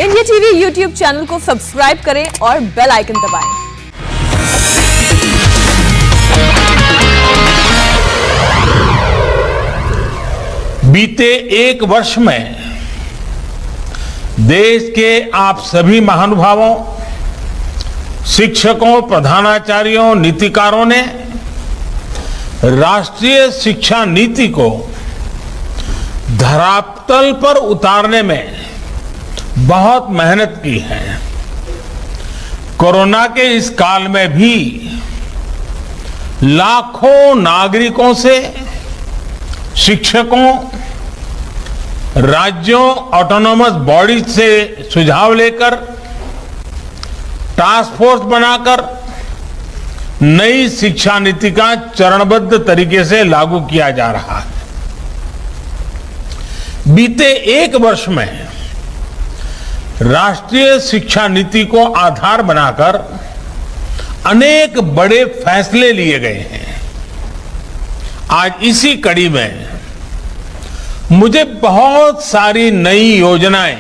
India TV YouTube channel को subscribe करें और बेल आइकन दबाएं। बीते एक वर्ष में देश के आप सभी महानुभावों, शिक्षकों, प्रधानाचार्यों, नीतिकारों ने राष्ट्रीय शिक्षा नीति को धरातल पर उतारने में बहुत मेहनत की है। कोरोना के इस काल में भी लाखों नागरिकों से, शिक्षकों, राज्यों, ऑटोनोमस बॉडीज से सुझाव लेकर टास्क फोर्स बनाकर नई शिक्षा नीति का चरणबद्ध तरीके से लागू किया जा रहा है। बीते एक वर्ष में राष्ट्रीय शिक्षा नीति को आधार बनाकर अनेक बड़े फैसले लिए गए हैं। आज इसी कड़ी में मुझे बहुत सारी नई योजनाएं,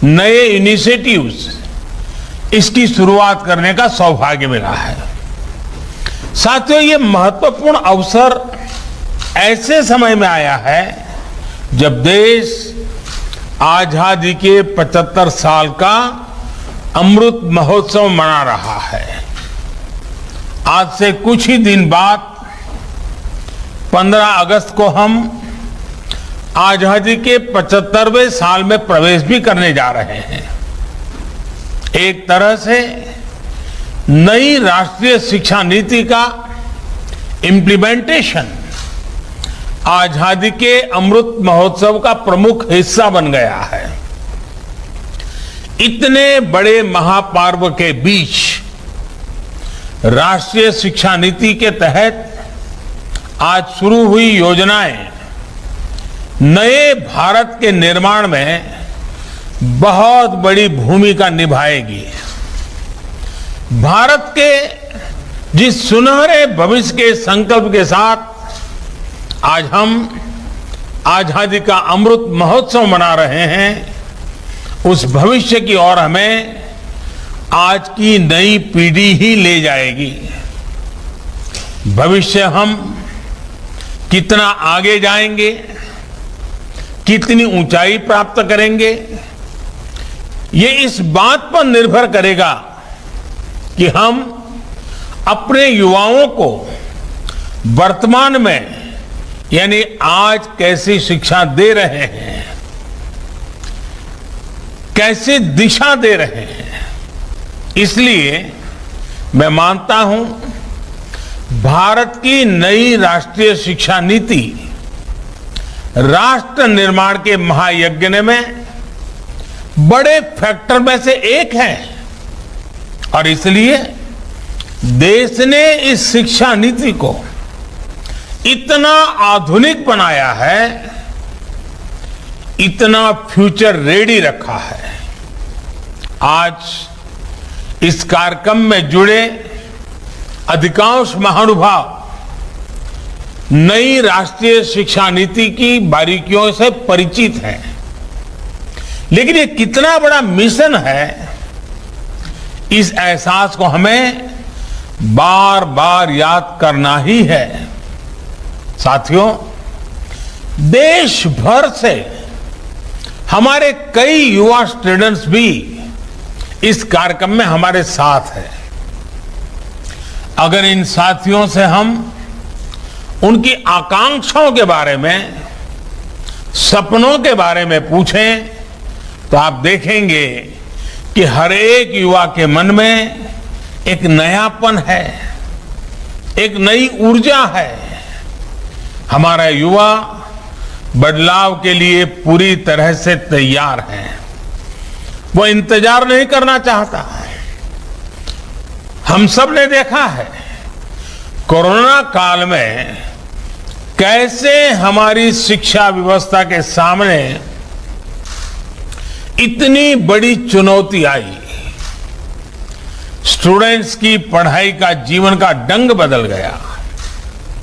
नए इनिशिएटिव्स, इसकी शुरुआत करने का सौभाग्य मिला है। साथियों, ये महत्वपूर्ण अवसर ऐसे समय में आया है जब देश आजादी के 75 साल का अमृत महोत्सव मना रहा है। आज से कुछ ही दिन बाद 15 अगस्त को हम आजादी के 75वें साल में प्रवेश भी करने जा रहे हैं। एक तरह से नई राष्ट्रीय शिक्षा नीति का इम्प्लीमेंटेशन आजादी के अमृत महोत्सव का प्रमुख हिस्सा बन गया है। इतने बड़े महापर्व के बीच राष्ट्रीय शिक्षा नीति के तहत आज शुरू हुई योजनाएं नए भारत के निर्माण में बहुत बड़ी भूमिका निभाएगी। भारत के जिस सुनहरे भविष्य के संकल्प के साथ आज हम आजादी का अमृत महोत्सव मना रहे हैं, उस भविष्य की ओर हमें आज की नई पीढ़ी ही ले जाएगी। भविष्य हम कितना आगे जाएंगे, कितनी ऊंचाई प्राप्त करेंगे, ये इस बात पर निर्भर करेगा कि हम अपने युवाओं को वर्तमान में यानी आज कैसी शिक्षा दे रहे हैं, कैसी दिशा दे रहे हैं। इसलिए मैं मानता हूं भारत की नई राष्ट्रीय शिक्षा नीति राष्ट्र निर्माण के महायज्ञ में बड़े फैक्टर में से एक है और इसलिए देश ने इस शिक्षा नीति को इतना आधुनिक बनाया है, इतना फ्यूचर रेडी रखा है। आज इस कार्यक्रम में जुड़े अधिकांश महानुभाव नई राष्ट्रीय शिक्षा नीति की बारीकियों से परिचित हैं, लेकिन ये कितना बड़ा मिशन है, इस एहसास को हमें बार बार याद करना ही है। साथियों, देश भर से हमारे कई युवा स्टूडेंट्स भी इस कार्यक्रम में हमारे साथ हैं। अगर इन साथियों से हम उनकी आकांक्षाओं के बारे में, सपनों के बारे में पूछें तो आप देखेंगे कि हर एक युवा के मन में एक नयापन है, एक नई ऊर्जा है। हमारा युवा बदलाव के लिए पूरी तरह से तैयार है। वो इंतजार नहीं करना चाहता। हम सब ने देखा है कोरोना काल में कैसे हमारी शिक्षा व्यवस्था के सामने इतनी बड़ी चुनौती आई। स्टूडेंट्स की पढ़ाई का, जीवन का ढंग बदल गया,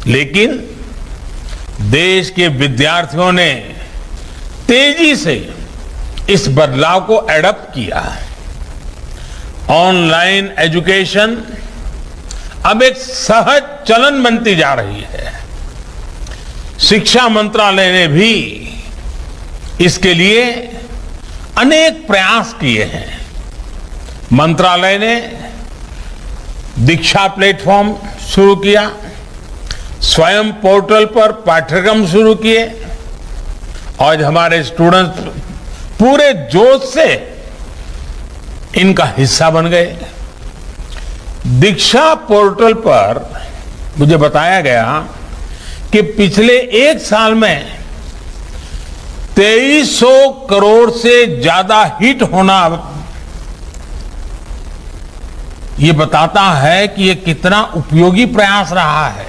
लेकिन देश के विद्यार्थियों ने तेजी से इस बदलाव को एडप्ट किया। ऑनलाइन एजुकेशन अब एक सहज चलन बनती जा रही है। शिक्षा मंत्रालय ने भी इसके लिए अनेक प्रयास किए हैं। मंत्रालय ने दीक्षा प्लेटफॉर्म शुरू किया, स्वयं पोर्टल पर पाठ्यक्रम शुरू किए और हमारे स्टूडेंट्स पूरे जोश से इनका हिस्सा बन गए। दीक्षा पोर्टल पर मुझे बताया गया कि पिछले एक साल में 2300 करोड़ से ज्यादा हिट होना ये बताता है कि ये कितना उपयोगी प्रयास रहा है।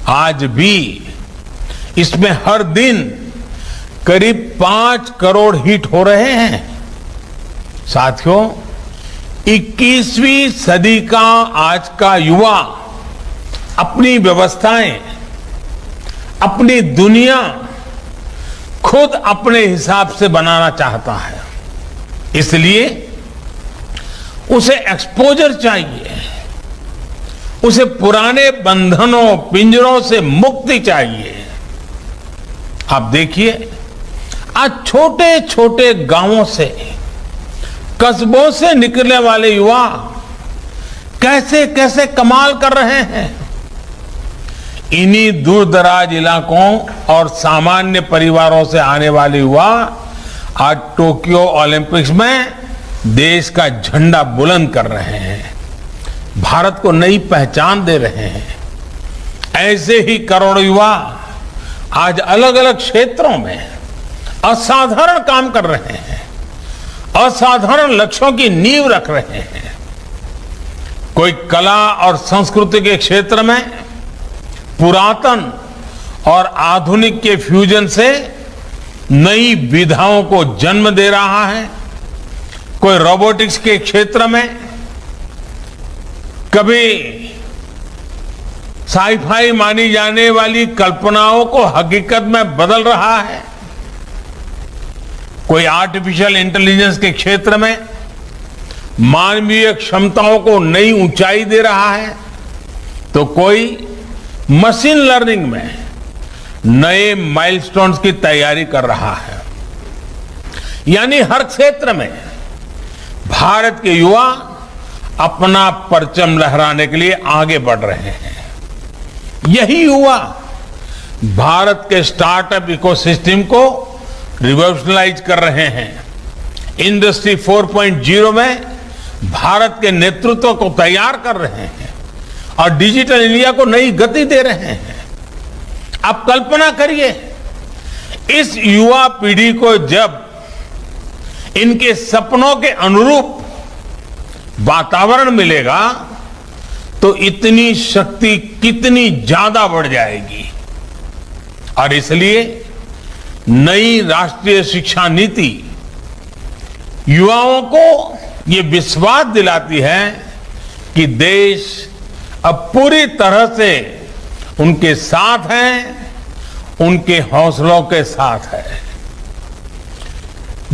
आज भी इसमें हर दिन करीब 5 करोड़ हिट हो रहे हैं। साथियों, 21वीं सदी का आज का युवा अपनी व्यवस्थाएं, अपनी दुनिया खुद अपने हिसाब से बनाना चाहता है। इसलिए उसे एक्सपोजर चाहिए, उसे पुराने बंधनों पिंजरों से मुक्ति चाहिए। आप देखिए, आज छोटे छोटे गांवों से, कस्बों से निकलने वाले युवा कैसे कैसे कमाल कर रहे हैं। इन्हीं दूर दराज इलाकों और सामान्य परिवारों से आने वाले युवा आज टोक्यो ओलंपिक्स में देश का झंडा बुलंद कर रहे हैं, भारत को नई पहचान दे रहे हैं। ऐसे ही करोड़ों युवा आज अलग अलग क्षेत्रों में असाधारण काम कर रहे हैं, असाधारण लक्ष्यों की नींव रख रहे हैं। कोई कला और संस्कृति के क्षेत्र में पुरातन और आधुनिक के फ्यूजन से नई विधाओं को जन्म दे रहा है। कोई रोबोटिक्स के क्षेत्र में कभी साईफाई मानी जाने वाली कल्पनाओं को हकीकत में बदल रहा है। कोई आर्टिफिशियल इंटेलिजेंस के क्षेत्र में मानवीय क्षमताओं को नई ऊंचाई दे रहा है, तो कोई मशीन लर्निंग में नए माइलस्टोन्स की तैयारी कर रहा है। यानी हर क्षेत्र में भारत के युवा अपना परचम लहराने के लिए आगे बढ़ रहे हैं। यही युवा भारत के स्टार्टअप इकोसिस्टम को रिवॉल्यूशनाइज कर रहे हैं। इंडस्ट्री 4.0 में भारत के नेतृत्व को तैयार कर रहे हैं और डिजिटल इंडिया को नई गति दे रहे हैं। आप कल्पना करिए, इस युवा पीढ़ी को जब इनके सपनों के अनुरूप वातावरण मिलेगा तो इतनी शक्ति कितनी ज्यादा बढ़ जाएगी। और इसलिए नई राष्ट्रीय शिक्षा नीति युवाओं को ये विश्वास दिलाती है कि देश अब पूरी तरह से उनके साथ है, उनके हौसलों के साथ है।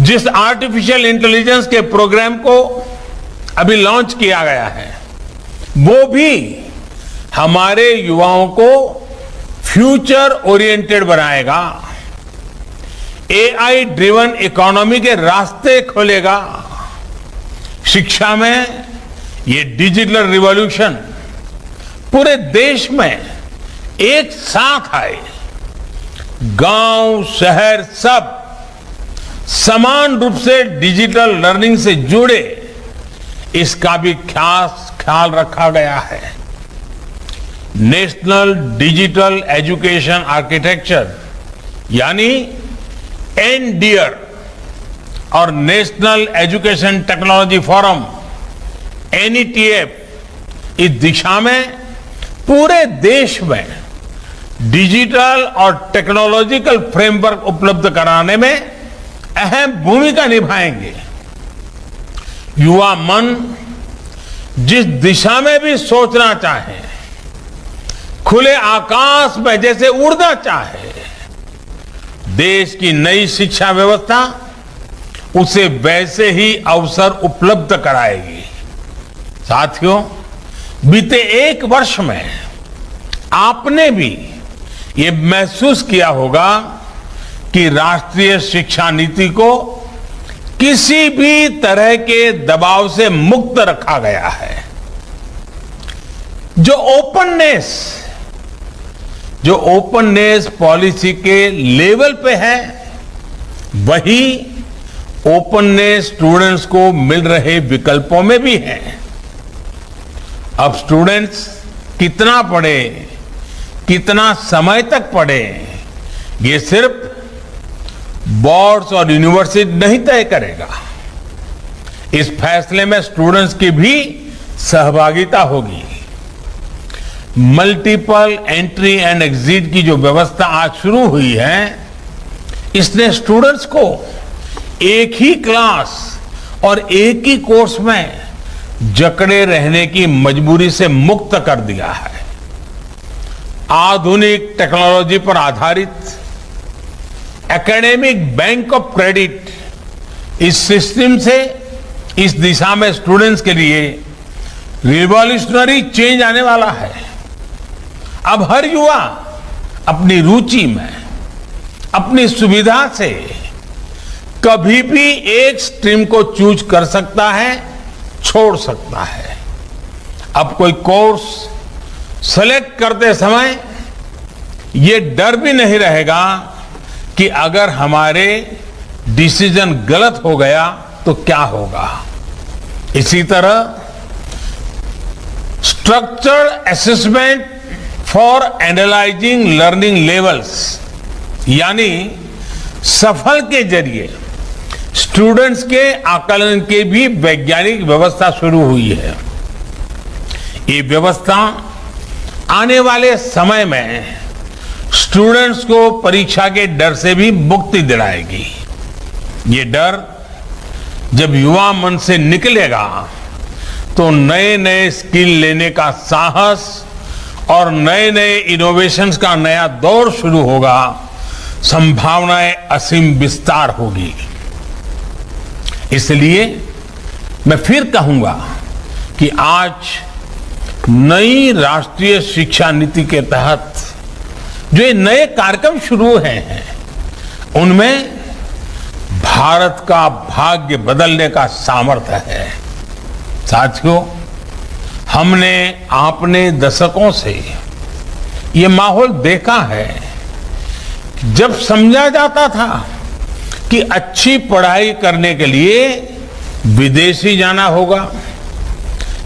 जिस आर्टिफिशियल इंटेलिजेंस के प्रोग्राम को अभी लॉन्च किया गया है, वो भी हमारे युवाओं को फ्यूचर ओरिएंटेड बनाएगा, एआई ड्रिवन इकोनॉमी के रास्ते खोलेगा। शिक्षा में ये डिजिटल रिवॉल्यूशन पूरे देश में एक साथ आए, गांव शहर सब समान रूप से डिजिटल लर्निंग से जुड़े, इसका भी खास ख्याल रखा गया है। नेशनल डिजिटल एजुकेशन आर्किटेक्चर यानी एनडीआर और national education technology forum NETF इस दिशा में पूरे देश में डिजिटल और टेक्नोलॉजिकल फ्रेमवर्क उपलब्ध कराने में अहम भूमिका निभाएंगे। युवा मन जिस दिशा में भी सोचना चाहे, खुले आकाश में जैसे उड़ना चाहे, देश की नई शिक्षा व्यवस्था उसे वैसे ही अवसर उपलब्ध कराएगी। साथियों, बीते एक वर्ष में आपने भी ये महसूस किया होगा कि राष्ट्रीय शिक्षा नीति को किसी भी तरह के दबाव से मुक्त रखा गया है। जो ओपननेस पॉलिसी के लेवल पे है, वही ओपननेस स्टूडेंट्स को मिल रहे विकल्पों में भी है। अब स्टूडेंट्स कितना पढ़े, कितना समय तक पढ़े, ये सिर्फ बोर्ड्स और यूनिवर्सिटी नहीं तय करेगा। इस फैसले में स्टूडेंट्स की भी सहभागिता होगी। मल्टीपल एंट्री एंड एग्जिट की जो व्यवस्था आज शुरू हुई है, इसने स्टूडेंट्स को एक ही क्लास और एक ही कोर्स में जकड़े रहने की मजबूरी से मुक्त कर दिया है। आधुनिक टेक्नोलॉजी पर आधारित एकेडमिक बैंक ऑफ क्रेडिट, इस सिस्टम से इस दिशा में स्टूडेंट्स के लिए रिवॉल्यूशनरी चेंज आने वाला है। अब हर युवा अपनी रुचि में, अपनी सुविधा से कभी भी एक स्ट्रीम को चूज कर सकता है, छोड़ सकता है। अब कोई कोर्स सेलेक्ट करते समय ये डर भी नहीं रहेगा कि अगर हमारे डिसीजन गलत हो गया तो क्या होगा। इसी तरह structured assessment for analysing learning levels, यानी सफल के जरिए स्टूडेंट्स के आकलन की भी वैज्ञानिक व्यवस्था शुरू हुई है। ये व्यवस्था आने वाले समय में स्टूडेंट्स को परीक्षा के डर से भी मुक्ति दिलाएगी। ये डर जब युवा मन से निकलेगा तो नए नए स्किल लेने का साहस और नए नए इनोवेशंस का नया दौर शुरू होगा, संभावनाएं असीम विस्तार होगी। इसलिए मैं फिर कहूंगा कि आज नई राष्ट्रीय शिक्षा नीति के तहत जो ये नए कार्यक्रम शुरू हुए हैं, उनमें भारत का भाग्य बदलने का सामर्थ्य है। साथियों, हमने आपने दशकों से ये माहौल देखा है। जब समझा जाता था कि अच्छी पढ़ाई करने के लिए विदेश ही जाना होगा,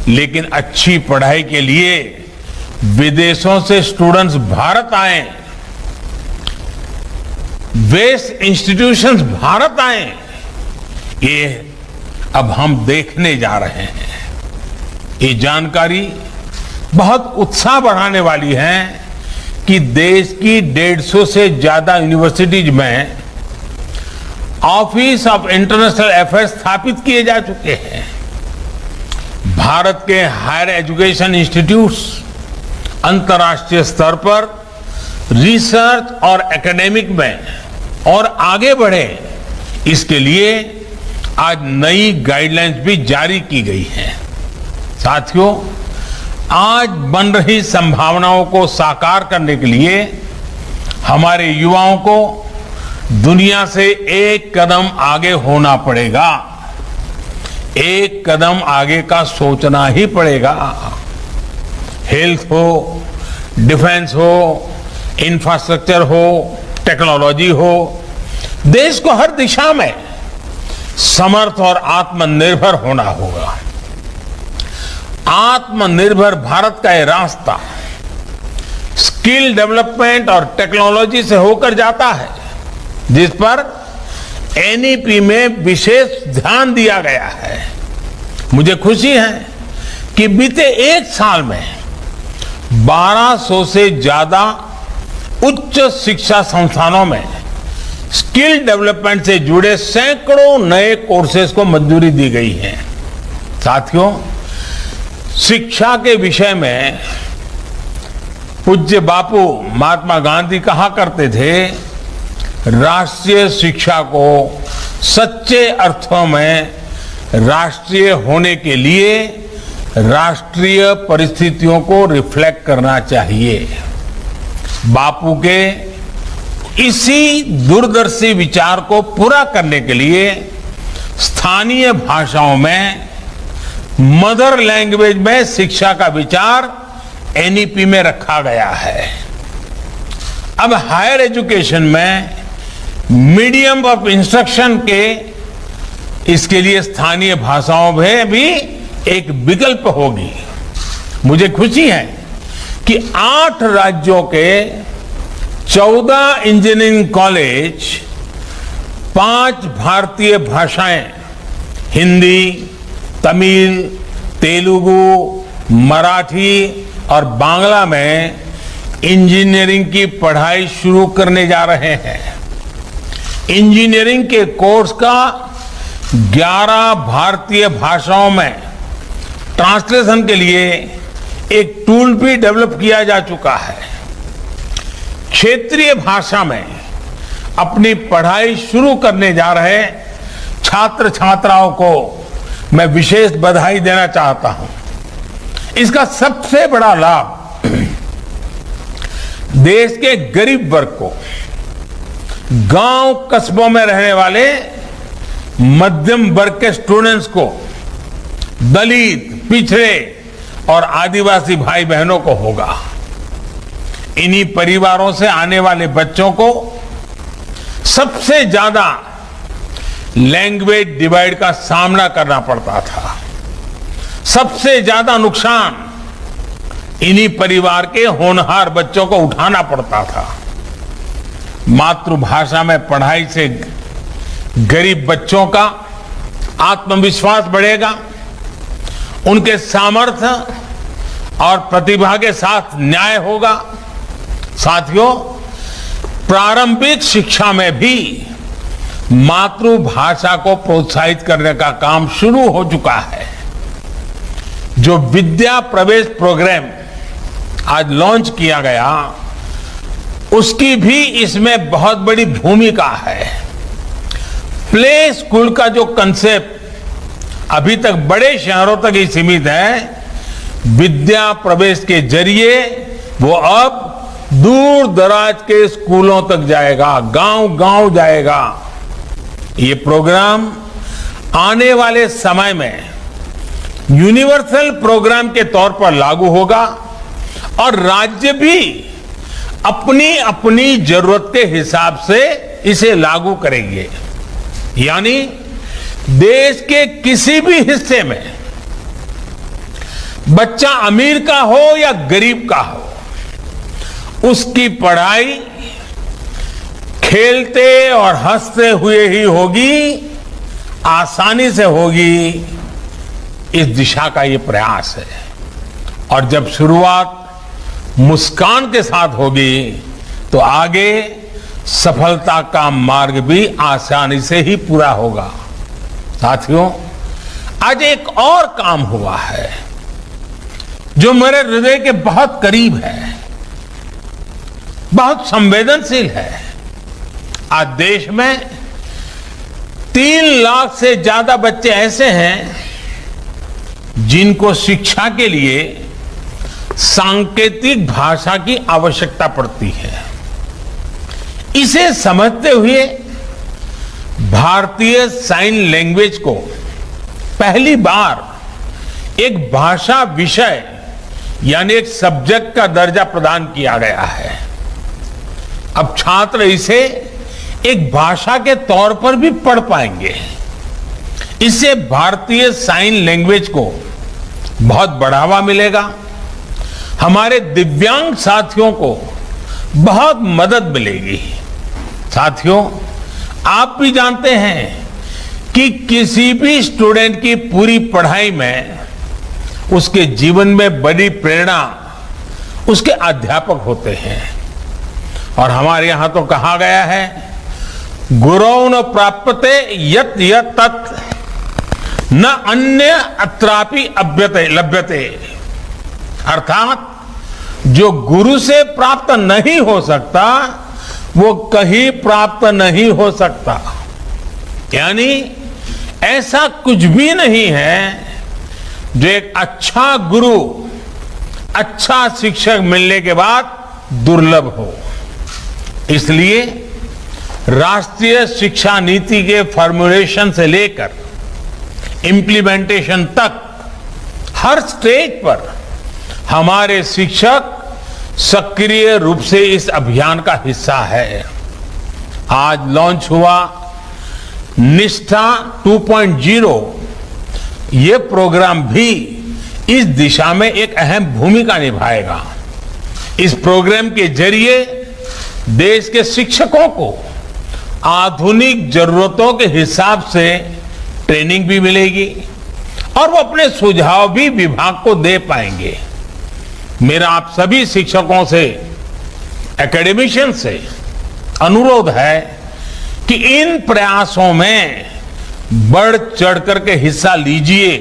लेकिन अच्छी पढ़ाई के लिए विदेशों से स्टूडेंट्स भारत आए, बेस्ट इंस्टीट्यूशंस भारत आए, ये अब हम देखने जा रहे हैं। ये जानकारी बहुत उत्साह बढ़ाने वाली है कि देश की 150 से ज्यादा यूनिवर्सिटीज में ऑफिस ऑफ इंटरनेशनल अफेयर्स स्थापित किए जा चुके हैं। भारत के हायर एजुकेशन इंस्टीट्यूट्स अंतर्राष्ट्रीय स्तर पर रिसर्च और एकेडमिक में और आगे बढ़े, इसके लिए आज नई गाइडलाइंस भी जारी की गई हैं। साथियों, आज बन रही संभावनाओं को साकार करने के लिए हमारे युवाओं को दुनिया से एक कदम आगे होना पड़ेगा। एक कदम आगे का सोचना ही पड़ेगा। हेल्थ हो, डिफेंस हो, इंफ्रास्ट्रक्चर हो, टेक्नोलॉजी हो, देश को हर दिशा में समर्थ और आत्मनिर्भर होना होगा। आत्मनिर्भर भारत का ये रास्ता स्किल डेवलपमेंट और टेक्नोलॉजी से होकर जाता है, जिस पर एनईपी में विशेष ध्यान दिया गया है। मुझे खुशी है कि बीते एक साल में 1200 से ज्यादा उच्च शिक्षा संस्थानों में स्किल डेवलपमेंट से जुड़े सैकड़ों नए कोर्सेज को मंजूरी दी गई है। साथियों, शिक्षा के विषय में पूज्य बापू महात्मा गांधी कहा करते थे, राष्ट्रीय शिक्षा को सच्चे अर्थों में राष्ट्रीय होने के लिए राष्ट्रीय परिस्थितियों को रिफ्लेक्ट करना चाहिए। बापू के इसी दूरदर्शी विचार को पूरा करने के लिए स्थानीय भाषाओं में मदर लैंग्वेज में शिक्षा का विचार एनईपी में रखा गया है। अब हायर एजुकेशन में मीडियम ऑफ इंस्ट्रक्शन के इसके लिए स्थानीय भाषाओं में भी एक विकल्प होगी। मुझे खुशी है कि 8 राज्यों के 14 इंजीनियरिंग कॉलेज 5 भारतीय भाषाएं हिंदी, तमिल, तेलुगु, मराठी और बांग्ला में इंजीनियरिंग की पढ़ाई शुरू करने जा रहे हैं। इंजीनियरिंग के कोर्स का 11 भारतीय भाषाओं में ट्रांसलेशन के लिए एक टूल भी डेवलप किया जा चुका है। क्षेत्रीय भाषा में अपनी पढ़ाई शुरू करने जा रहे छात्र छात्राओं को मैं विशेष बधाई देना चाहता हूं। इसका सबसे बड़ा लाभ देश के गरीब वर्ग को, गांव कस्बों में रहने वाले मध्यम वर्ग के स्टूडेंट्स को, दलित, पिछड़े और आदिवासी भाई बहनों को होगा। इन्हीं परिवारों से आने वाले बच्चों को सबसे ज्यादा लैंग्वेज डिवाइड का सामना करना पड़ता था। सबसे ज्यादा नुकसान इन्हीं परिवार के होनहार बच्चों को उठाना पड़ता था। मातृभाषा में पढ़ाई से गरीब बच्चों का आत्मविश्वास बढ़ेगा, उनके सामर्थ्य और प्रतिभा के साथ न्याय होगा। साथियों, प्रारंभिक शिक्षा में भी मातृभाषा को प्रोत्साहित करने का काम शुरू हो चुका है। जो विद्या प्रवेश प्रोग्राम आज लॉन्च किया गया, उसकी भी इसमें बहुत बड़ी भूमिका है। प्ले स्कूल का जो कंसेप्ट अभी तक बड़े शहरों तक ही सीमित है, विद्या प्रवेश के जरिए वो अब दूर दराज के स्कूलों तक जाएगा, गांव गांव जाएगा। ये प्रोग्राम आने वाले समय में यूनिवर्सल प्रोग्राम के तौर पर लागू होगा और राज्य भी अपनी अपनी जरूरत के हिसाब से इसे लागू करेंगे। यानी देश के किसी भी हिस्से में बच्चा अमीर का हो या गरीब का हो, उसकी पढ़ाई खेलते और हंसते हुए ही होगी, आसानी से होगी। इस दिशा का ये प्रयास है और जब शुरुआत मुस्कान के साथ होगी तो आगे सफलता का मार्ग भी आसानी से ही पूरा होगा। साथियों, आज एक और काम हुआ है जो मेरे हृदय के बहुत करीब है, बहुत संवेदनशील है। आज देश में 3 लाख से ज्यादा बच्चे ऐसे हैं जिनको शिक्षा के लिए सांकेतिक भाषा की आवश्यकता पड़ती है। इसे समझते हुए भारतीय साइन लैंग्वेज को पहली बार एक भाषा विषय यानी एक सब्जेक्ट का दर्जा प्रदान किया गया है। अब छात्र इसे एक भाषा के तौर पर भी पढ़ पाएंगे। इससे भारतीय साइन लैंग्वेज को बहुत बढ़ावा मिलेगा। हमारे दिव्यांग साथियों को बहुत मदद मिलेगी। साथियों, आप भी जानते हैं कि किसी भी स्टूडेंट की पूरी पढ़ाई में उसके जीवन में बड़ी प्रेरणा उसके अध्यापक होते हैं। और हमारे यहां तो कहा गया है, गुरौ न प्राप्यते यत् यत् तत् न अन्य अत्रापि अभ्यते लभ्यते। अर्थात जो गुरु से प्राप्त नहीं हो सकता वो कहीं प्राप्त नहीं हो सकता। यानी ऐसा कुछ भी नहीं है जो एक अच्छा गुरु, अच्छा शिक्षक मिलने के बाद दुर्लभ हो। इसलिए राष्ट्रीय शिक्षा नीति के फॉर्मुलेशन से लेकर इंप्लीमेंटेशन तक हर स्टेज पर हमारे शिक्षक सक्रिय रूप से इस अभियान का हिस्सा है। आज लॉन्च हुआ निष्ठा 2.0, ये प्रोग्राम भी इस दिशा में एक अहम भूमिका निभाएगा। इस प्रोग्राम के जरिए देश के शिक्षकों को आधुनिक जरूरतों के हिसाब से ट्रेनिंग भी मिलेगी और वो अपने सुझाव भी विभाग को दे पाएंगे। मेरा आप सभी शिक्षकों से, एकेडमिशियन से अनुरोध है कि इन प्रयासों में बढ़ चढ़ करके हिस्सा लीजिए,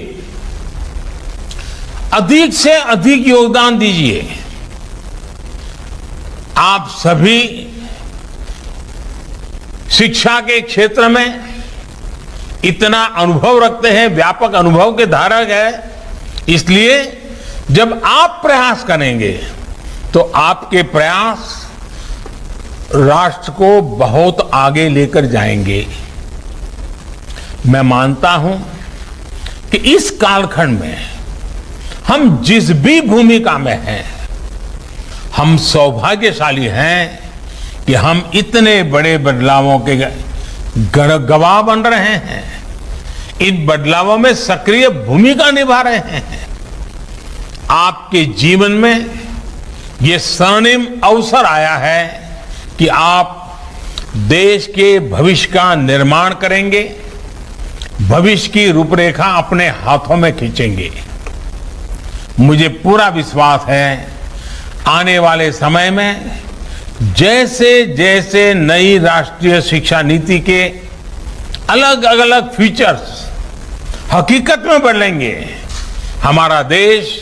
अधिक से अधिक योगदान दीजिए। आप सभी शिक्षा के क्षेत्र में इतना अनुभव रखते हैं, व्यापक अनुभव के धारक है, इसलिए जब आप प्रयास करेंगे तो आपके प्रयास राष्ट्र को बहुत आगे लेकर जाएंगे। मैं मानता हूं कि इस कालखंड में हम जिस भी भूमिका में हैं, हम सौभाग्यशाली हैं कि हम इतने बड़े बदलावों के गवाह बन रहे हैं, इन बदलावों में सक्रिय भूमिका निभा रहे हैं। आपके जीवन में ये स्वर्णिम अवसर आया है कि आप देश के भविष्य का निर्माण करेंगे, भविष्य की रूपरेखा अपने हाथों में खींचेंगे। मुझे पूरा विश्वास है आने वाले समय में जैसे जैसे नई राष्ट्रीय शिक्षा नीति के अलग अलग फीचर्स हकीकत में बदलेंगे, हमारा देश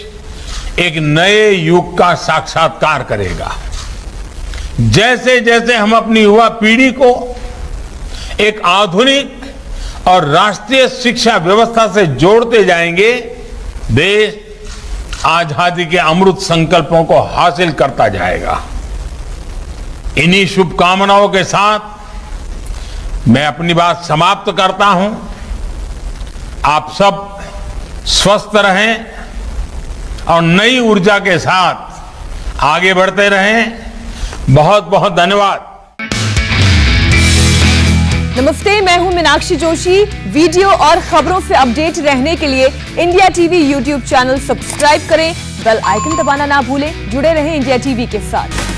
एक नए युग का साक्षात्कार करेगा। जैसे जैसे हम अपनी युवा पीढ़ी को एक आधुनिक और राष्ट्रीय शिक्षा व्यवस्था से जोड़ते जाएंगे, देश आजादी के अमृत संकल्पों को हासिल करता जाएगा। इन्हीं शुभकामनाओं के साथ मैं अपनी बात समाप्त करता हूं। आप सब स्वस्थ रहें और नई ऊर्जा के साथ आगे बढ़ते रहें। बहुत बहुत धन्यवाद। नमस्ते, मैं हूं मीनाक्षी जोशी। वीडियो और खबरों से अपडेट रहने के लिए India TV YouTube channel subscribe करें, बेल आइकन दबाना ना भूलें। जुड़े रहें इंडिया टीवी के साथ।